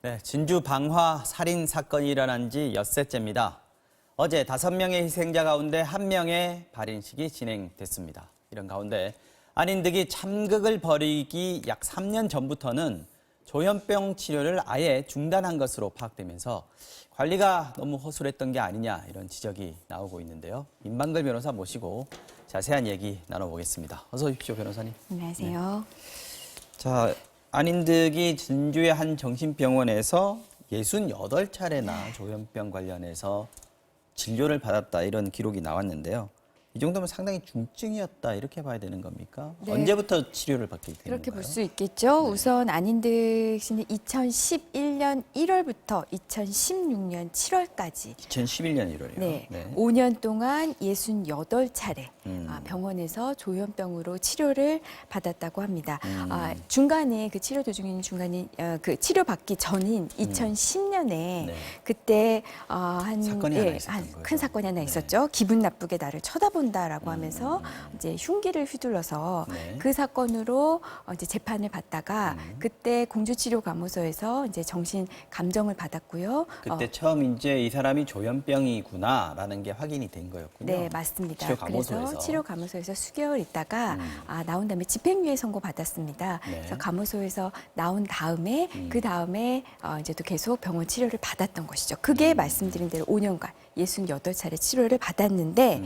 네, 진주 방화 살인 사건이 일어난 지 엿새째입니다. 어제 5명의 희생자 가운데 1명의 발인식이 진행됐습니다. 이런 가운데 안인득이 참극을 벌이기 약 3년 전부터는 조현병 치료를 아예 중단한 것으로 파악되면서 관리가 너무 허술했던 게 아니냐 이런 지적이 나오고 있는데요. 임방글 변호사 모시고 자세한 얘기 나눠보겠습니다. 어서 오십시오, 변호사님. 안녕하세요. 자, 안인득이 진주의 한 정신병원에서 68차례나 조현병 관련해서 진료를 받았다 이런 기록이 나왔는데요. 이 정도면 상당히 중증이었다 이렇게 봐야 되는 겁니까? 네. 언제부터 치료를 받게 되는 그렇게 건가요? 볼 수 있겠죠. 우선 안인득 씨는 2011년 1월부터 2016년 7월까지 2011년 1월이요. 네, 5년 동안 68차례 음. 병원에서 조현병으로 치료를 받았다고 합니다. 중간에 그 치료 도중에 중간에 그 치료 받기 전인 2010년에 네. 그때 사건이 하나 있었던 큰 거죠. 사건이 하나 네. 있었죠. 기분 나쁘게 나를 쳐다본다라고 하면서 이제 흉기를 휘둘러서 네. 그 사건으로 이제 재판을 받다가 그때 공주치료감호소에서 이제 정신 감정을 받았고요. 그때 처음 이제 이 사람이 조현병이구나라는 게 확인이 된 거였군요. 네, 맞습니다. 치료감호소에서. 그래서 치료감호소에서 수개월 있다가 나온 다음에 집행유예 선고 받았습니다. 네. 그래서 감호소에서 나온 다음에 그 다음에 이제 또 계속 병원 치료를 받았던 것이죠. 그게 말씀드린 대로 5년간 68차례 치료를 받았는데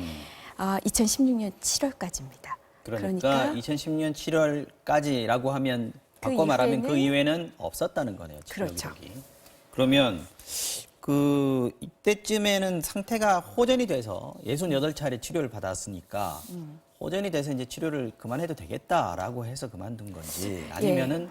2016년 7월까지입니다. 그러니까 2010년 7월까지라고 하면 바꿔 말하면 그 이후에는 없었다는 거네요. 치료 그렇죠. 기록이. 그러면 그 이때쯤에는 상태가 호전이 돼서 68차례 치료를 받았으니까 호전이 돼서 이제 치료를 그만해도 되겠다라고 해서 그만둔 건지 아니면은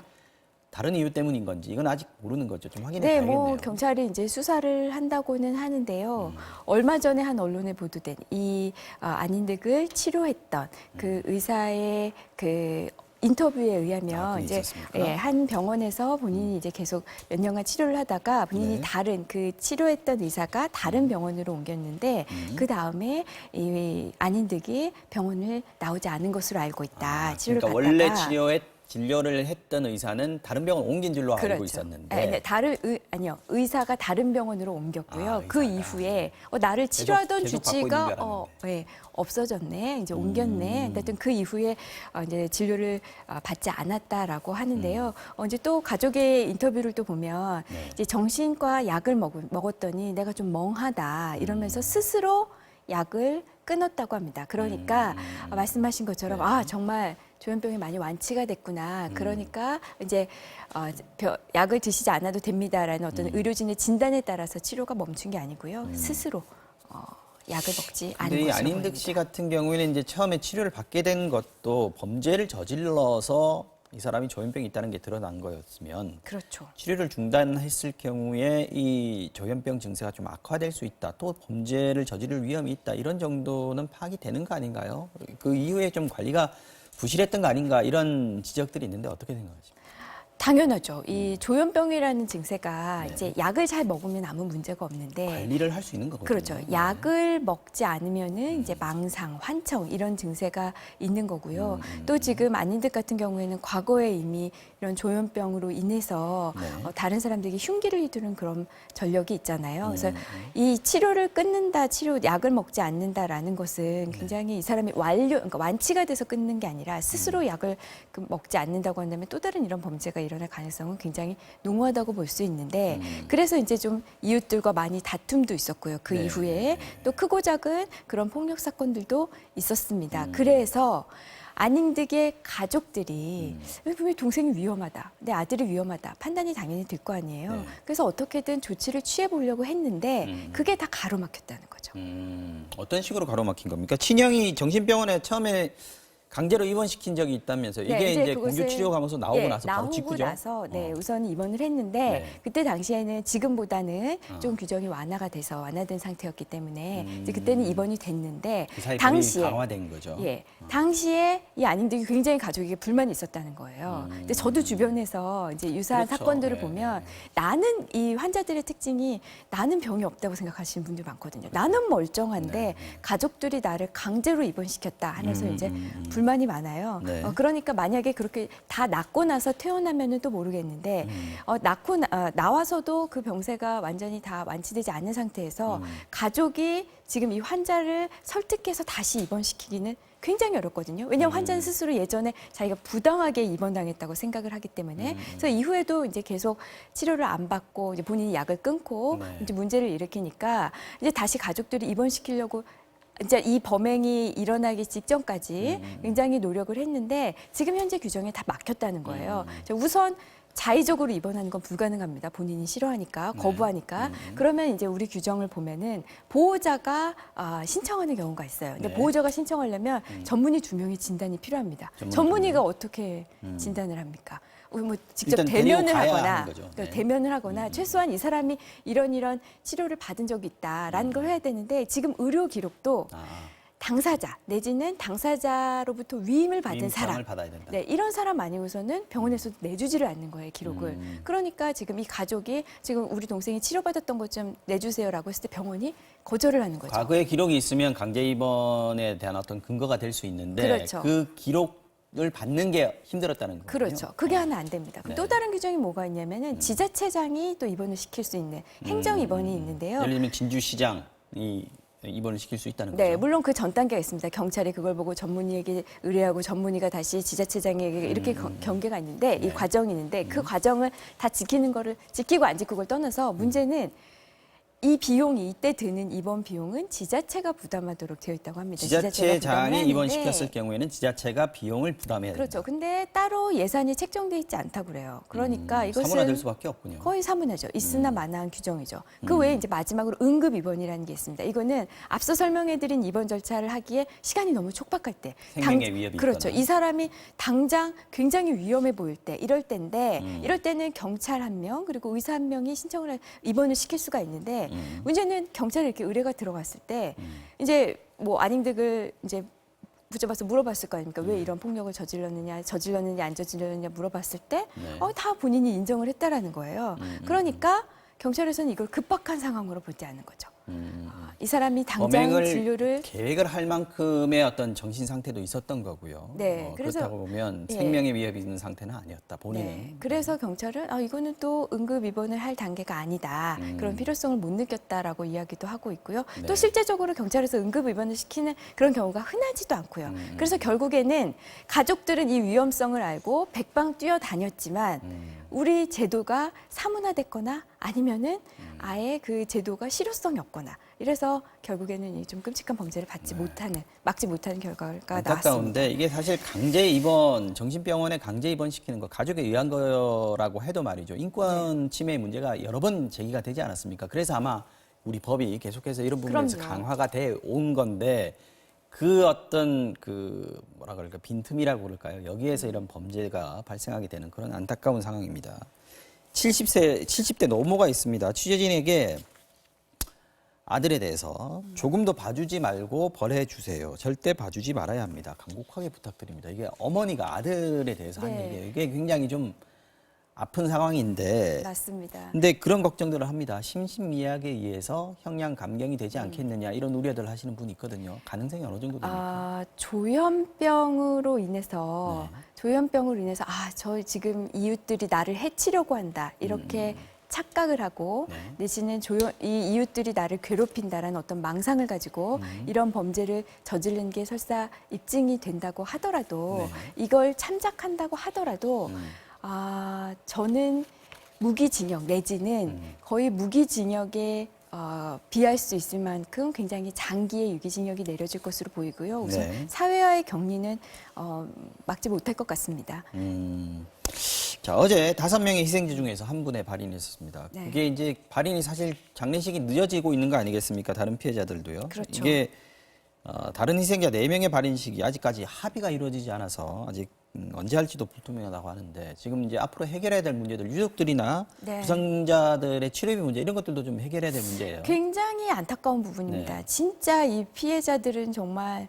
다른 이유 때문인 건지 이건 아직 모르는 거죠. 좀 확인해 네, 봐야겠네요. 뭐 경찰이 이제 수사를 한다고는 하는데요. 얼마 전에 한 언론에 보도된 이 안인득을 치료했던 그 의사의 그 인터뷰에 의하면 그게 이제 있었습니까? 한 병원에서 본인이 이제 계속 몇 년간 치료를 하다가 본인이 네. 다른 그 치료했던 의사가 다른 병원으로 옮겼는데 그 다음에 이 안인득이 병원을 나오지 않은 것으로 알고 있다. 치료를 그러니까 받다가 원래 진료를 했던 의사는 다른 병원 옮긴 줄로 알고 그렇죠. 있었는데 아니요. 의사가 다른 병원으로 옮겼고요. 그 의사가. 이후에 나를 치료하던 계속 받고 주치의가 있는 줄 알았는데. 없어졌네. 이제 옮겼네. 하여튼 그 이후에 이제 진료를 받지 않았다라고 하는데요. 이제 또 가족의 인터뷰를 또 보면 네. 이제 정신과 약을 먹었더니 내가 좀 멍하다 이러면서 스스로 약을 끊었다고 합니다. 그러니까 말씀하신 것처럼 정말 조현병이 많이 완치가 됐구나. 그러니까 이제 약을 드시지 않아도 됩니다라는 어떤 의료진의 진단에 따라서 치료가 멈춘 게 아니고요. 스스로 약을 먹지 않은 근데 이 것으로 안인득 보입니다. 씨 같은 경우에는 이제 처음에 치료를 받게 된 것도 범죄를 저질러서 이 사람이 조현병이 있다는 게 드러난 거였으면 그렇죠. 치료를 중단했을 경우에 이 조현병 증세가 좀 악화될 수 있다. 또 범죄를 저지를 위험이 있다. 이런 정도는 파악이 되는 거 아닌가요? 그 이후에 좀 관리가 부실했던 거 아닌가 이런 지적들이 있는데 어떻게 생각하십니까? 당연하죠. 이 조현병이라는 증세가 네. 이제 약을 잘 먹으면 아무 문제가 없는데 관리를 할 수 있는 거거든요. 그렇죠. 약을 먹지 않으면은 이제 망상, 환청 이런 증세가 있는 거고요. 또 지금 안인득 같은 경우에는 과거에 이미 이런 조현병으로 인해서 다른 사람들에게 흉기를 휘두른 그런 전력이 있잖아요. 그래서 이 치료를 끊는다, 약을 먹지 않는다라는 것은 굉장히 이 사람이 그러니까 완치가 돼서 끊는 게 아니라 스스로 약을 먹지 않는다고 한다면 또 다른 이런 범죄가 일어날 가능성은 굉장히 농후하다고 볼 수 있는데 그래서 이제 좀 이웃들과 많이 다툼도 있었고요. 그 네. 이후에 또 크고 작은 그런 폭력 사건들도 있었습니다. 그래서 안인득의 가족들이 분명히 동생이 위험하다, 내 아들이 위험하다 판단이 당연히 들 거 아니에요. 네. 그래서 어떻게든 조치를 취해 보려고 했는데 그게 다 가로막혔다는 거죠. 어떤 식으로 가로막힌 겁니까? 친형이 정신병원에 처음에 강제로 입원시킨 적이 있다면서요. 이게 네, 이제 그것은, 공주치료가면서 나오고 나서 바로 나오고 직후죠? 나서 우선 입원을 했는데 그때 당시에는 지금보다는 좀 규정이 완화된 상태였기 때문에 이제 그때는 입원이 됐는데 그 사이 당시에 강화된 거죠. 당시에 이 안인득이 굉장히 가족에게 불만이 있었다는 거예요. 근데 저도 주변에서 이제 유사한 그렇죠. 사건들을 네. 보면 나는 이 환자들의 특징이 나는 병이 없다고 생각하시는 분들 많거든요. 나는 멀쩡한데 가족들이 나를 강제로 입원시켰다 하면서 이제 불만이 많아요. 네. 그러니까 만약에 그렇게 다 낫고 나서 퇴원하면은 또 모르겠는데 나와서도 그 병세가 완전히 다 완치되지 않은 상태에서 가족이 지금 이 환자를 설득해서 다시 입원시키기는 굉장히 어렵거든요. 왜냐하면 환자는 스스로 예전에 자기가 부당하게 입원당했다고 생각을 하기 때문에 그래서 이후에도 이제 계속 치료를 안 받고 이제 본인이 약을 끊고 네. 이제 문제를 일으키니까 이제 다시 가족들이 입원시키려고 이제 이 범행이 일어나기 직전까지 굉장히 노력을 했는데 지금 현재 규정에 다 막혔다는 거예요. 우선 자의적으로 입원하는 건 불가능합니다. 본인이 싫어하니까, 거부하니까. 그러면 이제 우리 규정을 보면은 보호자가 신청하는 경우가 있어요. 근데 네. 보호자가 신청하려면 전문의 2명의 진단이 필요합니다. 전문의가 어떻게 진단을 합니까? 뭐 직접 일단 데리고 대면을 가야 하거나, 하는 거죠. 네. 대면을 하거나 최소한 이 사람이 이런 치료를 받은 적이 있다라는 걸 해야 되는데 지금 의료 기록도 당사자 내지는 당사자로부터 위임을 받은 사람, 을 받아야 된다. 네, 이런 사람 아니고서는 병원에서 내주지를 않는 거예요, 기록을. 그러니까 지금 이 가족이 지금 우리 동생이 치료받았던 것 좀 내주세요라고 했을 때 병원이 거절을 하는 거죠. 과거의 기록이 있으면 강제 입원에 대한 어떤 근거가 될 수 있는데 그렇죠. 그 기록을 받는 게 힘들었다는 거예요. 그렇죠. 그게 하나 안 됩니다. 네. 또 다른 규정이 뭐가 있냐면은 지자체장이 또 입원을 시킬 수 있는 행정 입원이 있는데요. 예를 들면 진주시장이 입원을 시킬 수 있다는 네, 거죠. 물론 그 전 단계가 있습니다. 경찰이 그걸 보고 전문의에게 의뢰하고 전문의가 다시 지자체장에게 이렇게 경계가 있는데 이 과정이 있는데 그 과정을 다 지키는 거를 지키고 안 지키고를 떠나서 문제는 이 비용이 이때 드는 입원 비용은 지자체가 부담하도록 되어 있다고 합니다. 지자체장이 입원시켰을 경우에는 지자체가 비용을 부담해야 그렇죠. 된다. 근데 따로 예산이 책정돼 있지 않다고 그래요. 그러니까 이것은 사문화될 수밖에 없군요. 거의 사문화죠. 있으나 마나한 규정이죠. 그 외에 이제 마지막으로 응급 입원이라는 게 있습니다. 이거는 앞서 설명해드린 입원 절차를 하기에 시간이 너무 촉박할 때, 생명의 위협이 그렇죠. 있거나. 이 사람이 당장 굉장히 위험해 보일 때, 이럴 때인데 이럴 때는 경찰 1명 그리고 의사 1명이 신청을 입원을 시킬 수가 있는데 문제는 경찰에 이렇게 의뢰가 들어갔을 때 이제 뭐 안임득을 이제 붙잡아서 물어봤을 거 아닙니까? 왜 이런 폭력을 저질렀느냐 안 저질렀느냐 물어봤을 때 다 본인이 인정을 했다라는 거예요. 그러니까 경찰에서는 이걸 급박한 상황으로 보지 않는 거죠. 이 사람이 당장 범행을 진료를 계획을 할 만큼의 어떤 정신 상태도 있었던 거고요. 네, 그래서- 그렇다고 보면 예. 생명의 위협이 있는 상태는 아니었다. 본인은. 네, 그래서 경찰은 이거는 또 응급 입원을 할 단계가 아니다. 그런 필요성을 못 느꼈다라고 이야기도 하고 있고요. 네. 또 실제적으로 경찰에서 응급 입원을 시키는 그런 경우가 흔하지도 않고요. 그래서 결국에는 가족들은 이 위험성을 알고 백방 뛰어다녔지만 우리 제도가 사문화됐거나 아니면은 아예 그 제도가 실효성이 없거나 이래서 결국에는 이 좀 끔찍한 범죄를 막지 못하는 결과가 나왔습니다. 안타까운데 이게 사실 강제 입원, 정신병원에 강제 입원시키는 거 가족에 의한 거라고 해도 말이죠. 인권 침해 문제가 여러 번 제기가 되지 않았습니까? 그래서 아마 우리 법이 계속해서 이런 부분에서 그럼요. 강화가 돼 온 건데 그 어떤 뭐라 그럴까 빈틈이라고 그럴까요? 여기에서 이런 범죄가 발생하게 되는 그런 안타까운 상황입니다. 70대 노모가 있습니다. 취재진에게 아들에 대해서 조금 더 봐주지 말고 벌해주세요. 절대 봐주지 말아야 합니다. 간곡하게 부탁드립니다. 이게 어머니가 아들에 대해서 한 네. 얘기예요. 이게 굉장히 좀 아픈 상황인데 맞습니다. 근데 그런 걱정들을 합니다. 심신미약에 의해서 형량 감경이 되지 않겠느냐 이런 우려들 하시는 분이 있거든요. 가능성이 어느 정도 됩니까? 조현병으로 인해서 저 지금 이웃들이 나를 해치려고 한다 이렇게 착각을 하고 네. 내지는 이 이웃들이 나를 괴롭힌다라는 어떤 망상을 가지고 이런 범죄를 저지른 게 설사 입증이 된다고 하더라도 이걸 참작한다고 하더라도 저는 무기징역 내지는 거의 무기징역에 비할 수 있을 만큼 굉장히 장기의 유기징역이 내려질 것으로 보이고요. 우선 네. 사회와의 격리는 막지 못할 것 같습니다. 자, 어제 5명의 희생자 중에서 한 분의 발인이 있었습니다. 네. 그게 이제 발인이 사실 장례식이 늦어지고 있는 거 아니겠습니까? 다른 피해자들도요. 그렇죠. 이게 다른 희생자 4명의 발인식이 아직까지 합의가 이루어지지 않아서 아직 언제 할지도 불투명하다고 하는데 지금 이제 앞으로 해결해야 될 문제들, 유족들이나 네. 부상자들의 치료비 문제 이런 것들도 좀 해결해야 될 문제예요. 굉장히 안타까운 부분입니다. 네. 진짜 이 피해자들은 정말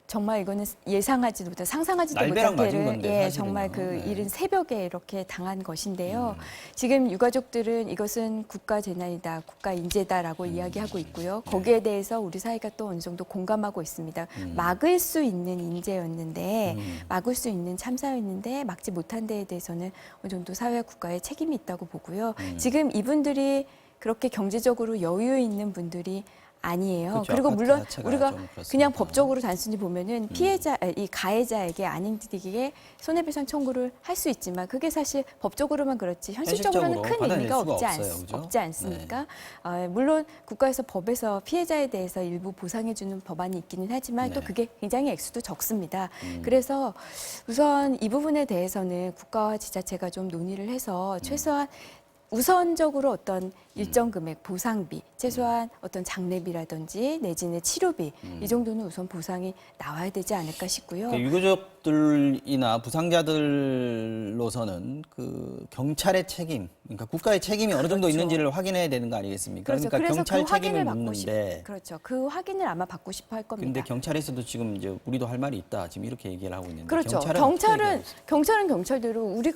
정말 이거는 예상하지도 못한 상상하지도 날벼락 못한 맞은 피해를 건데, 사실은요. 정말 그 네. 이른 새벽에 이렇게 당한 것인데요. 지금 유가족들은 이것은 국가 재난이다, 국가 인재다라고 이야기하고 있고요. 거기에 대해서 우리 사회가 또 어느 정도 공감하고 있습니다. 막을 수 있는 인재였는데, 막을 수 있는 참사였는데 막지 못한 데에 대해서는 어느 정도 사회와 국가의 책임이 있다고 보고요. 지금 이분들이 그렇게 경제적으로 여유 있는 분들이 아니에요. 그렇죠. 그리고 아파트 물론 자체가 우리가 좀 그렇습니다. 그냥 법적으로 단순히 보면은 이 가해자에게 아닌에게 손해배상 청구를 할 수 있지만 그게 사실 법적으로만 그렇지 현실적으로는 현실적으로 큰 받아낼 의미가 수가 없지, 없어요. 그죠? 없지 않습니까? 물론 국가에서 법에서 피해자에 대해서 일부 보상해주는 법안이 있기는 하지만 또 네. 그게 굉장히 액수도 적습니다. 그래서 우선 이 부분에 대해서는 국가와 지자체가 좀 논의를 해서 최소한 우선적으로 어떤 일정 금액 보상비, 최소한 어떤 장례비라든지 내지는 치료비 이 정도는 우선 보상이 나와야 되지 않을까 싶고요. 그 유가족들이나 부상자들로서는 그 경찰의 책임, 그러니까 국가의 책임이 어느 정도 그렇죠. 있는지를 확인해야 되는 거 아니겠습니까? 그렇죠. 그러니까 그래서 경찰 그 확인을 책임을 받고 싶, 묻는데, 그렇죠. 그 확인을 아마 받고 싶어 할 겁니다. 근데 경찰에서도 지금 이제 우리도 할 말이 있다, 지금 이렇게 얘기를 하고 있는데, 그렇죠. 경찰은 어떻게 얘기하고 있어요? 경찰은 경찰대로 우리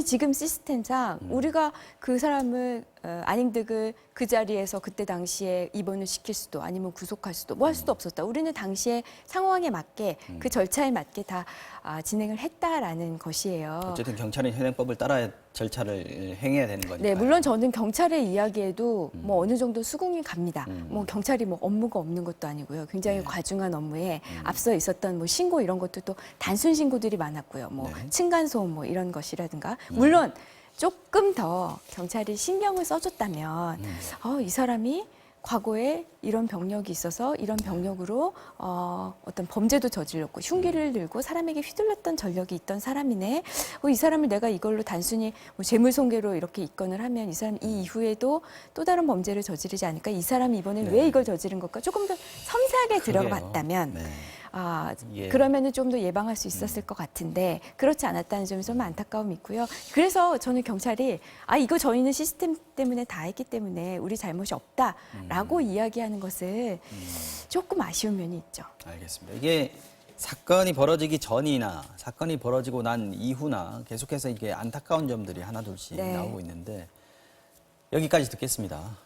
지금 시스템상 우리가 그 사람을 안인득을 그 자리에서 그때 당시에 입원을 시킬 수도 아니면 구속할 수도 뭐 할 수도 없었다. 우리는 당시에 상황에 맞게 그 절차에 맞게 다 진행을 했다라는 것이에요. 어쨌든 경찰은 현행법을 따라 절차를 행해야 되는 거니까. 네, 물론 저는 경찰의 이야기에도 뭐 어느 정도 수긍이 갑니다. 뭐 경찰이 뭐 업무가 없는 것도 아니고요. 굉장히 과중한 업무에 앞서 있었던 뭐 신고 이런 것도 또 단순 신고들이 많았고요. 뭐 네. 층간소음 뭐 이런 것이라든가 물론 조금 더 경찰이 신경을 써줬다면 이 사람이 과거에 이런 병력이 있어서 이런 병력으로 어떤 범죄도 저질렀고 흉기를 들고 사람에게 휘둘렀던 전력이 있던 사람이네. 이 사람을 내가 이걸로 단순히 뭐 재물손괴로 이렇게 입건을 하면 이 사람 이 이후에도 또 다른 범죄를 저지르지 않을까? 이 사람이 이번에 왜 이걸 저지른 걸까? 조금 더 섬세하게 그러게요. 들어봤다면 네. 예. 그러면은 좀 더 예방할 수 있었을 것 같은데 그렇지 않았다는 점에서 좀 안타까움이 있고요. 그래서 저는 경찰이 이거 저희는 시스템 때문에 다 했기 때문에 우리 잘못이 없다라고 이야기하는 것을 조금 아쉬운 면이 있죠. 알겠습니다. 이게 사건이 벌어지기 전이나 사건이 벌어지고 난 이후나 계속해서 이게 안타까운 점들이 하나둘씩 네. 나오고 있는데 여기까지 듣겠습니다.